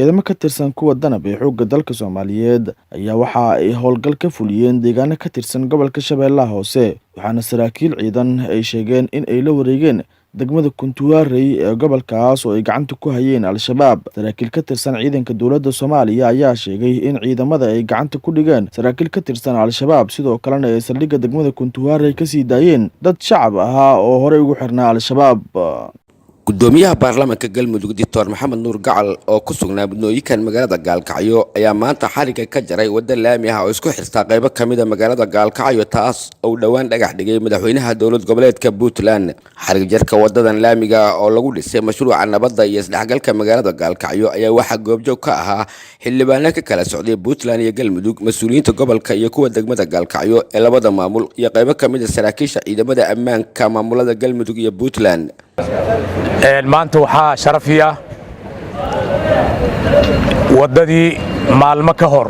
ciidamo ka tirsan kuwa danab ee xoogga dalka Soomaaliyeed ayaa waxa ay howlgal ka fuliyeen deegaano ka tirsan gobolka Shabeellaha Hoose waxaana saraakiil ciidan ay sheegeen in ay la wareegeen degmada Kuntuwaarey ee gobolkaas oo ay gacanta ku hayeen Al-Shabaab. Saraakiil ka tirsan ciidanka dowladda Soomaaliya ayaa sheegay in ciidamada ay gacanta ku dhigeen saraakiil ka tirsan Al-Shabaab sidoo kalena ay saldhigga degmada Kuntuwaarey ka sii daayeen dad shacab ah oo horey ugu xirnaa Al-Shabaab. gudoomiyaha baarlamaanka galmudug Dr. Maxamed Nuur Gacal oo ku sugnaa budnooyinkan magaalada Gaalkacyo ayaa maanta xariga ka jaray wada laami ah oo isku xirta qaybo kamid ah magaalada Gaalkacyo taas oo dhawaan dhagax dhigay madaxweynaha dowlad goboleedka Puntland. xarig jarka wadadan laamiga oo lagu dhisay mashruuca nabadda iyo isdhexgalka magaalada Gaalkacyo ayaa waxa goobjoog ka ahaa xildhibaano ka kala socday Puntland iyo Galmudug, mas'uuliyiinta gobolka iyo kuwa degmada Gaalkacyo ee labada maamul iyo qaybo kamid ah saraakiisha ciidamada ammaanka maamulada Galmudug iyo Puntland. maanta waxaa sharafiya wadadii maalmo ka hor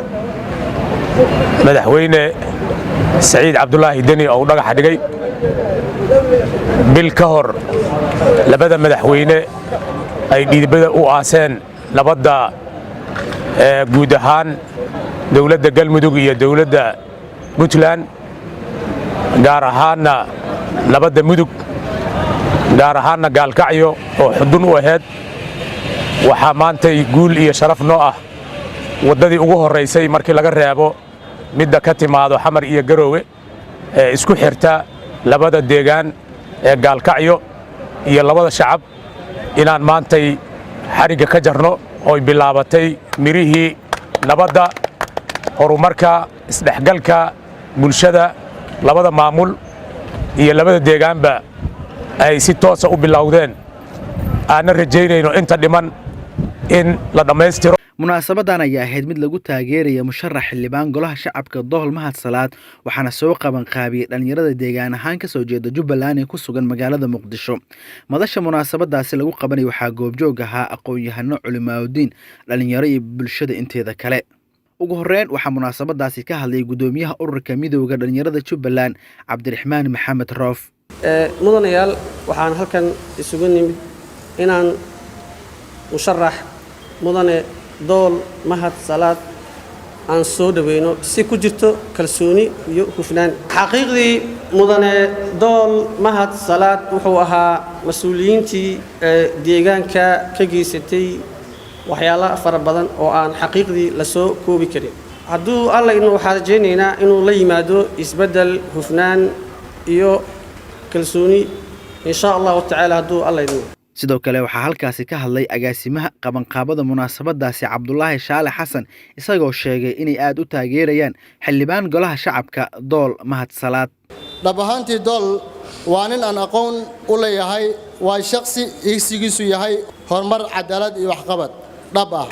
madaxweyne Saciid Cabdullaahi Deni oo dhagax dhigay bil ka hor labada madaxweyne ay dhiibada u aaseen labada guud ahaan dawladda Galmudug iyo dawladda Puntland gaar ahaanna labada mudug gaar ahaanna Gaalkacyo oo xudun u ahayd waxa maanta guul iyo sharaf noo ah wadadii ugu horeysay markii laga reebo midda ka timaado Xamar iyo Garoowe ee isku xirta labada deegaan ee Gaalkacyo iyo labada shacab inaan maanta xariga ka jarno oo bilaabatay mirihii nabadda horumarka isdhexgalka bulshada labada maamul iyo labada deegaanba ay si toos ah u bilowdeen aan rajaynayno inta dhiman in la dhameystiro. munaasabadan ayaa ahayd mid lagu taageerayo musharax xildhibaan golaha shacabka Dool Mahad Salaad waxaana soo qaban qaabiyay dhalinyarada deegaan ahaan ka soo jeeda Jubbaland ee ku sugan magaalada Muqdisho. madasha munaasabadaasi lagu qabanay waxaa goobjoog ahaa aqoon-yahano culimaadiin dhalinyaro iyo bulshada inteeda kale. ugu horeyn waxaa munaasabadaasi ka hadlay gudoomiyaha ururka midowga dhalinyarada Jubbaland Cabdiraxmaan Maxamed Roof. mudanayaal waxaan halkan isugu nimid inaan musharax mudane Dool Mahad Salaad aan soo dhaweyno si ku jirto kalsooni iyo hufnaan. xaqiiqdii mudane Dool Mahad Salaad wuxuu ahaa mas'uuliyiintii deegaanka ka geysatay waxyaalo fara badan oo aan xaqiiqdii la soo koobi karin. hadduu alla inuu waxaan rajaynaynaa inuu la yimaado isbedel hufnaan iyo kalsooni insha Allah ta'ala hadduu alla idmo. sidoo kale waxaa halkaasi ka hadlay agaasimaha qabanqaabada munaasabadaasi Cabdullaahi Shaale Xasan isagoo sheegay inay aad u taageerayaan xildhibaan golaha shacabka Dool Mahad Salaad. dhab ahaantii Dool waa nin aan aqoon u leeyahay, waa shakhsi higsigiisu yahay horumar, cadaalad iyo waxqabad dhab ah.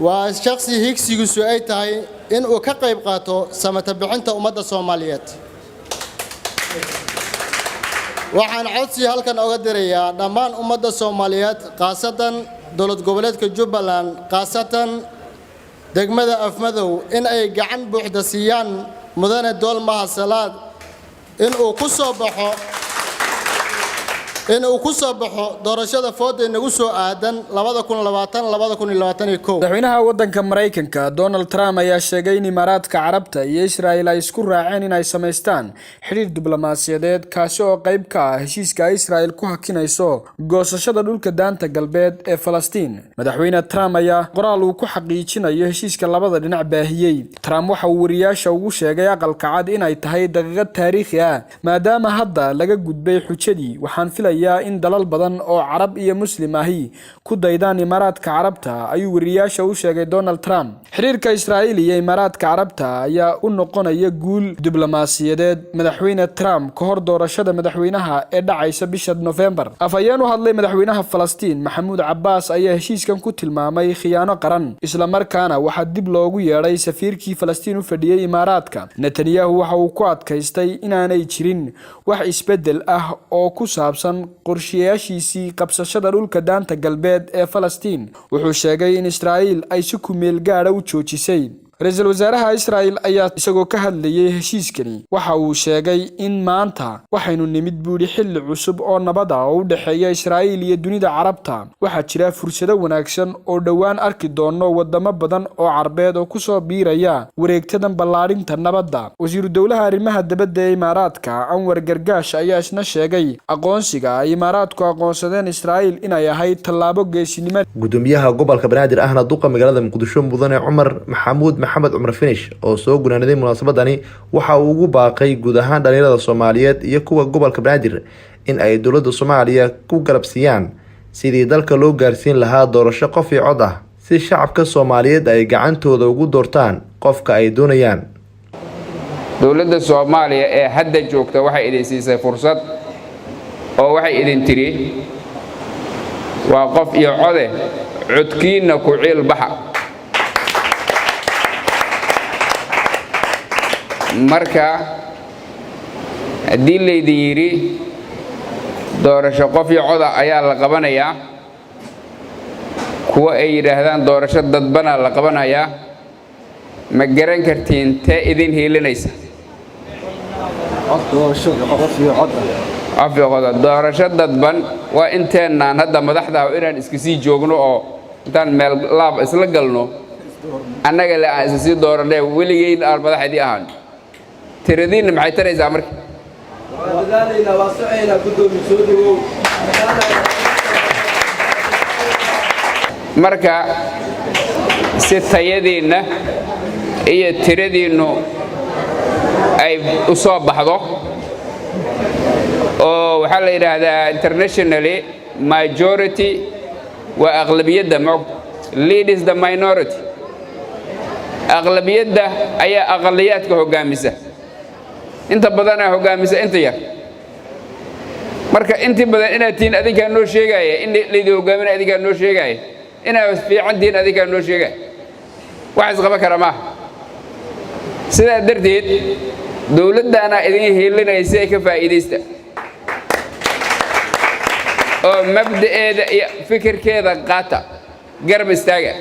waa shakhsi higsigiisu ay tahay in uu ka qayb qaato samata bixinta ummadda Soomaaliyeed. waxaan codsi halkan uga dirayaa dhammaan ummadda Soomaaliyeed qaasatan dowlad goboleedka Jubbaland qaasatan degmada Afmadow in ay gacan buuxda siiyaan mudane Dool Mahad Salaad in uu ku soo baxo doorashada fooda inagu soo aadan 2020-2021. madaxweynaha waddanka Mareykanka Donald Trump ayaa sheegay in Imaaraadka Carabta iyo Israel ay isku raaceen in ay sameystaan xiriir diblomaasiyadeed kaasi oo qayb ka ah heshiiska Israel ku hakinayso goosashada dhulka daanta galbeed ee Falastiin. madaxweyne Trump ayaa qoraal uu ku xaqiijinayo heshiiska labada dhinac baahiyay. Trump waxa uu wariyaasha ugu sheegay aqalka cad in ay tahay daqiiqad taariikhi ah maadaama hadda laga gudbay xujadii. waxaan in dalal badan oo Carab iyo Muslim ahi ku daydaan Imaaraadka Carabta ayuu wariyaasha u sheegay Donald Trump. xiriirka Israa'iil iyo Imaaraadka Carabta ayaa u noqonaya guul diblomaasiyadeed madaxweyne Trump ka hor doorashada madaxweynaha ee dhacaysa bisha November. afayeen u hadlay madaxweynaha Falastiin Maxamuud Cabbaas ayaa heshiiskan ku tilmaamay khiyaano qaran isla markaana waxa dib loogu yeeray safiirkii Falastiin u fadhiyay Imaaraadka. Netanyahu waxa uu ku adkaystay inaanay jirin wax isbedel ah oo ku saabsan qorshayaashiisii qabsashada dhulka daanta galbeed ee Falastiin. wuxuu sheegay in Israa'iil ay si ku meel gaar ah u joojisay ra'iisul wasaaraha Israa'iil ayaa isagoo ka hadlayay heshiiskani waxa uu sheegay in maanta waxaynu nimid buuli xilli cusub oo nabad ah oo u dhaxeeya Israa'iil iyo dunida Carabta waxa jira fursado wanaagsan oo dhawaan arki doono wadamo badan oo Carbeed oo ku soo biiraya wareegtadan ballaarinta nabadda wasiiru dawlaha arrimaha dibadda ee Imaaraadka Anwar Gargash ayaa isna sheegay aqoonsiga ay Imaaraadku aqoonsadeen Israa'iil inay ahayd tallaabo geesinimo gudoomiyaha gobolka Banaadir ahna duqa magaalada Muqdisho mudane Cumar Maxamed Cumar Finish oo soo gunaanaday munaasabadani waxa uu ugu baaqay guud ahaan dhalinyarada Soomaaliyeed iyo kuwa gobolka Banaadir in ay dawladda Soomaaliya ku garabsiiyaan sidii dalka loo gaarsiin lahaa doorasho qof iyo cod ah si shacabka Soomaaliyeed ay gacantooda ugu doortaan qofka ay doonayaan dawladda Soomaaliya ee hadda joogta waxay idin siisay fursad oo waxay idin tiri waa qof iyo code codkiina ku ciil baxa marka haddii laydin yidhi doorasho qof iyo coda ayaa la qabanayaa kuwa ay yidhaahdaan doorasho dadbana la qabanayaa ma garan kartiin tee idin hiilinaysa doorasho dadban waa inteennaan hadda madaxda inaan iska sii joogno oo intaan meel laab isla galno annaga le aan isa sii dooranay weligeyn aan madaxdii ahaan tiradiinna maxay taraysaa marka marka si tayadiinna iyo tiradiinnu ay u soo baxdo oo waxaa la yidhaahdaa internationally majority waa aqlabiyadda leads the minority aqlabiyadda ayaa aqaliyaadka hogaamisa inta badan ay hogaamisa inta yar marka intii badan inaad tiin adinka noo sheegaya in leedo hogaamin adinka noo sheegaya inaad fiican tiin adinka noo sheegaya wax isqaba kara ma sidaa darteed dawladdaana idin heelinaysa ay ka faa'iideysta oo mabda'eeda iyo fikirkeeda qaata garab istaaga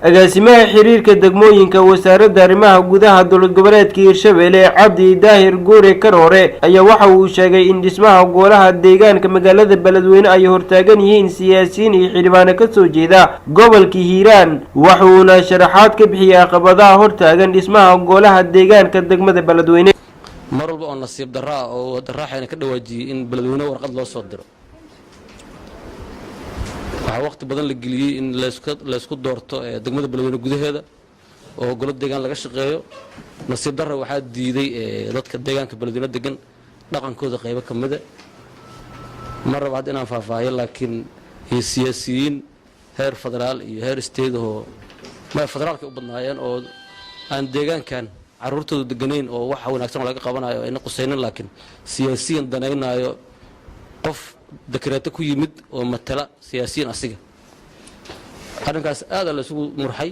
agaasimaha xiriirka degmooyinka wasaaradda arrimaha gudaha dowlad goboleedka Hirshabelle Cabdi Daahir Guure Karoore ayaa waxa uu sheegay in dhismaha golaha deegaanka magaalada Beledweyne ay hortaagan yihiin siyaasiyiin iyo xildhibaano ka soo jeeda gobolka Hiiraan wuxuuna sharaxaad ka bixiyay caqabadaha hortaagan dhismaha golaha deegaanka degmada Beledweyne mar walba oo nasiib darro oo daraaxayna ka dhawaajiyay in Beledweyne warqad loo soo diro waqti badan la geliyay in la isku doorto degmada Beledweyne gudaheeda oo golo deegaan laga shaqeeyo nasiib darro waxa diiday dadka deegaanka Beledweyne degan dhaqankooda qayb ka mid ah mar labaad inaan faahfaahiyo laakiin siyaasiyiin heer federaal iyo heer state oo ma federaalka u badnaayeen oo aan deegaankan caruurtooda deganeyn oo wax wanaagsan laga qabanayo ay qusaynin laakiin siyaasiyiin danaynayo qof dekreeto ku yimid oo matala siyaasiyiin asiga arrinkaas aad la isugu murxay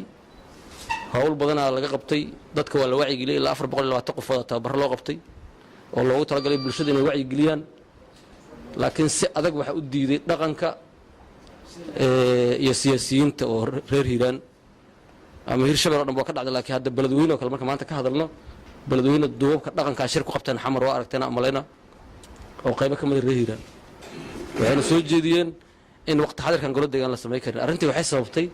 hawl badan laga qabtay dadka waa la wacyi geliyay ilaa 420 qof oo tababar loo qabtay oo loogu talagalay bulshada inay wacyi geliyaan laakiin si adag waxa u diiday dhaqanka iyo siyaasiyiinta oo reer Hiiraan ama Hirshabelle dhan baa ka dhacday laakiin hadda Beledweyne oo kale marka maanta ka hadalno Beledweyne duubka dhaqanka shir ku qabteen xamar waa aragtayna amalayna oo qayb ka mid reer Hiiraan waxayna soo jeediyeen in waqti xadirkan golo deegaan la sameey karin arrintii waxay sababtay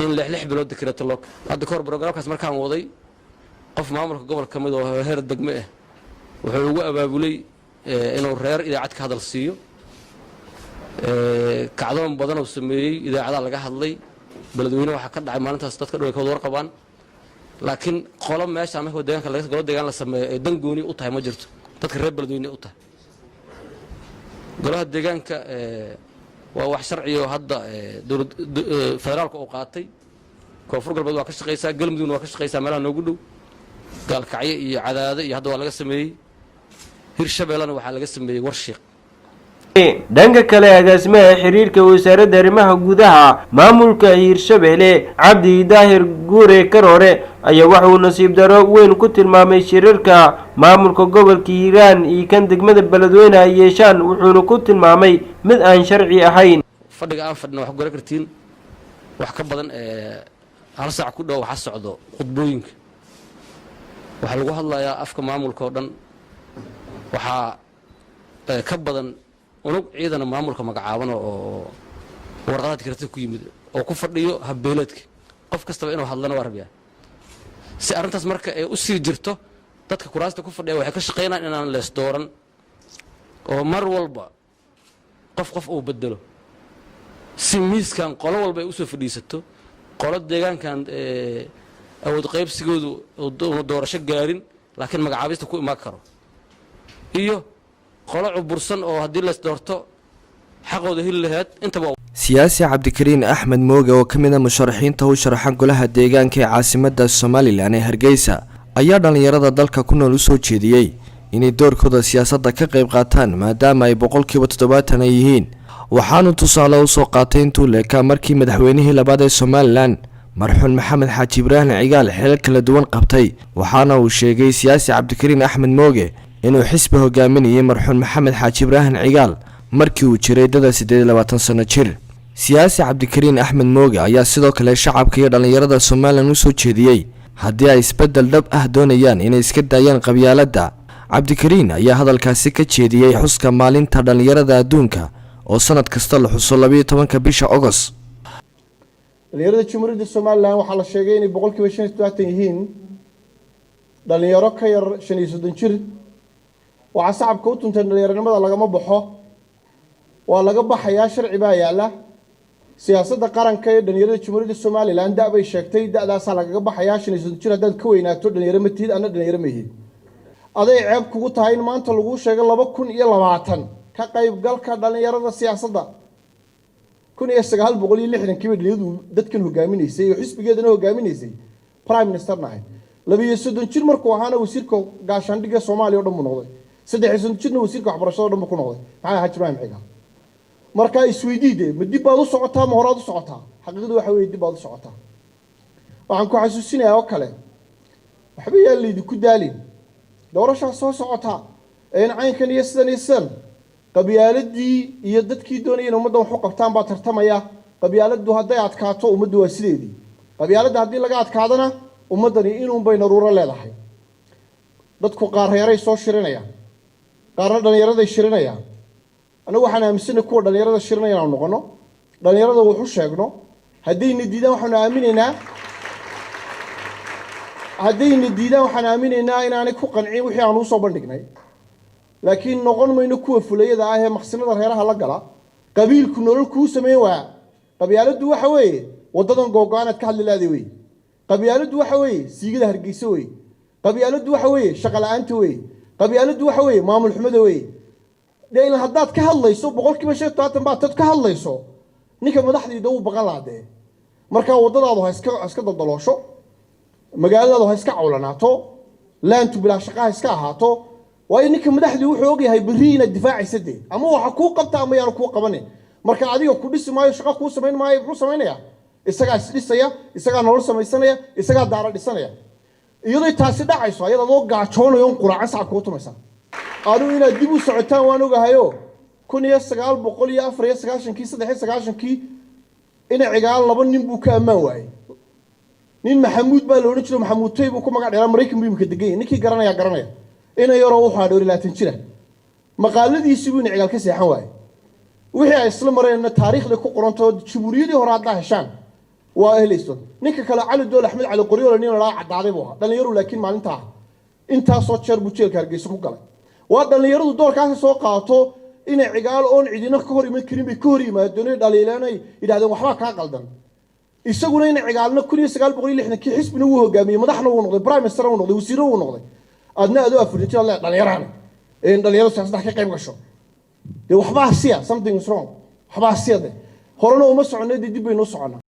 in lix bilood dekreeto loo hadda kor programkaas markaan waday qof maamulka gobolka kamid oo heer degme ah wuxuu ugu abaabulay inuu reer idaacad ka hadal siiyo kacdoon badan oo sameeyay idaacadaha laga hadlay Beledweyne waxa ka dhacay maalintaas dadka dhawrkooda warqabaan laakiin qolo meesha ama deegaanka laga golo deegaan la sameeyo ee dan gooni u tahay ma jirto dadka reer Beledweyne u tahay golaha deegaanka waa wax sharci oo hadda dawlad federaalka oo qaatay koonfur galbeed waa ka shaqeysaa galmudugna waa ka shaqeysaa meelaha noogu dhow gaalkacyo iyo cadaado iyo hadda waa laga sameeyay Hirshabellena waxa laga sameeyay warshiiq dhanka kale agaasimaha xiriirka wasaaradda arrimaha gudaha maamulka Hirshabelle Cabdi Daahir Guure Karoore ayaa waxa uu nasiib daro weyn ku tilmaamay shirarka maamulka gobolka Hiiraan iyo kan degmada Beledweyne ay yeeshaan wuxuuna ku tilmaamay mid aan sharci ahayn fadhiga aan fadhino wax goor kartiin wax ka badan hal saac ku dhow waxa socdo khudbooyinka waxa lagu hadlayaa afka maamulka oo dhan waxa ka badan unug ciidan maamulka magacaaban oo warqadaad karti ku yimid oo ku fadhiyo habbeeladka qof kastaba inuu hadlana warbiya si arintaas marka ay u sii jirto dadka kuraasta ku fadhiya waxay ka shaqeynayaan inaan lees dooran oo mar walba qof uu bedelo si miiskan qolo walba ay u soo fadhiisato qolo deegaankan awood qaybsigoodu oo doorasho gaarin laakiin magacaabista ku imaan karo iyo qolo cubursan oo haddii la doorto xaqooda heli lahayd intaba siyaasi cabdikariin axmed mooge oo ka mid ah musharaxiinta u sharaxan golaha deegaanka ee caasimadda Somaliland ee Hargeysa ayaa dhalinyarada dalka ku nool u soo jeediyay inay doorkooda siyaasadda ka qayb qaataan maadaama ay 70% ay yihiin waxaanu tusaale u soo qaatay intuu leekaa markii madaxweynihii labaad ee Somaliland marxuun maxamed xaaji ibraahim cigaal xilal kala duwan qabtay waxaana uu sheegay siyaasi cabdikariin axmed mooge inuu xisbi hogaaminayay marxuun maxamed xaaji ibraahim cigaal markii uu jiray dada 28 sano jir siyaasi cabdikariin axmed mooge ayaa sidoo kale shacabka iyo dhalinyarada Somaliland u soo jeediyay haddii ay isbedel dhab ah doonayaan inay iska daayaan qabyaaladda cabdikariin ayaa hadalkaasi ka jeediyay xuska maalinta dhalinyarada adduunka oo sanad kasta la xuso 12 bisha August dhalinyarada Jamhuuriyadda Somaliland waxa la sheegay inay 75% yihiin dhalinyaro ka yar 35 jir waxa shacabka u tuntan dhalinyaranimada lagama baxo waa laga baxayaa sharci baa yaala siyaasadda qaranka ee dhalinyarada Jamhuuriyadda Somaliland bay sheegtay da'daas laga baxayaa 35 jir haddaad ka weynaato dhalinyaro ma tiid ana dhalinyaro ma yihiin aday ceeb kugu tahay in maanta lagu sheegay 2020 ka qayb galka dhalinyarada siyaasadda 1960 dhalinyaradu dadkan hogaaminaysay oo xisbigeedana hogaaminaysay prime minister nahay 32 jir markuu ahaana wasiirka gaashaandhigga Soomaaliya oo dhan u noqday 30 jirna wasiirka waxbarashada oo dhan ku noqday maxaa Xaaji Ibraahim Cigaal marka isweydiide ma dib baad u socotaa ma horaad u socotaa xaqiiqadu waxa weeye dib baad u socotaa waxaan ku xasuusinayaa oo kale waxba yeelid ku daalin doorasho soo socota een caynkan iyo sidan qabyaaladii iyo dadkii doonayeen ummadda wax u qabtaan baa tartamaya qabyaaladu hadday adkaato ummaddu waa sideedii qabyaalada haddii laga adkaadana ummadani inuu bay naruuro leedahay dadku qaar reeray soo shirinayaan qaarna dhalinyarada shirinayaan anagu waxaan aaminsanahay kuwa dhalinyarada shirinaya inaan noqono dhalinyarada wuxuu sheegno haddayna diidaan waxaan aaminaynaa inaanay ku qancin wixii aan u soo bandhignay laakiin noqon mayno kuwa fulayada ah ee maqsinada reeraha la gala qabiilku nolol ku sameeyay waa qabyaaladu waxa weeye wadadan googo'aanad ka hadli lahayd weey qabyaaladu waxa weeye siigada Hargeysa weey qabyaaladu waxa weeye shaqo la'aanta weey qabyaaladu waxa weeye maamul xumada weey deelan haddaad ka hadlayso 70% baad ka hadlayso ninka madaxdiida uu baqan laadee marka wadadaadu ha iska daldaloosho magaaladaadu ha iska cawlanaato laantu bilaa shaqo ha iska ahaato waa ninka madaxdu wuxuu og yahay bari inaad difaacaysadee ama waxa ku qabta ama yaan ku qabanin marka adiga ku dhisi maayo shaqo ku sameyn maayo wuxuu sameynaya isaga isdhisaya isaga nolol samaysanaya isaga daara dhisanaya iyadoo taasi dhacayso ayadoo gaajoonayo quraacan sac ku tumaysan aanu inaad dib u socotaan waan ogahayo 1994 ina cigaal laba nin buu ka amaan waayay nin maxamuud baa la oran jiray maxamuud tay buu ku magac dheeraa Mareykan buu ka degay ninkii garanaya ina yaro waxa dhoori 20 jira maqaaladiisii buu cigaal ka seexan waayay wixii ay isla mareen taariikhda ku qoranto Jamhuuriyadii hore hadda heshaan waa helayso ninka kale Cali Dool Axmed Cali Qoryoole nin la cadaaday buu dhalinyaro laakiin maalinta inta soo jeer buu jeelka Hargeysa ku galay waa dhalinyaradu doorkaas soo qaato ina cigaal oon cidina ka hor iman karin bay ka hor yimaadeen dhaliilanay yiraahdeen waxba ka qaldan isaguna ina cigaalna 1960 xisbina uu hogaamiyay madaxna uu noqday prime minister uu noqday wasiir uu noqday adna adoo afurti la dhalinyarada dhalinyaro siyaasadda ka qayb gasho de waxba siya something is wrong waxba siyade horena uma soconay dib baynu soconaa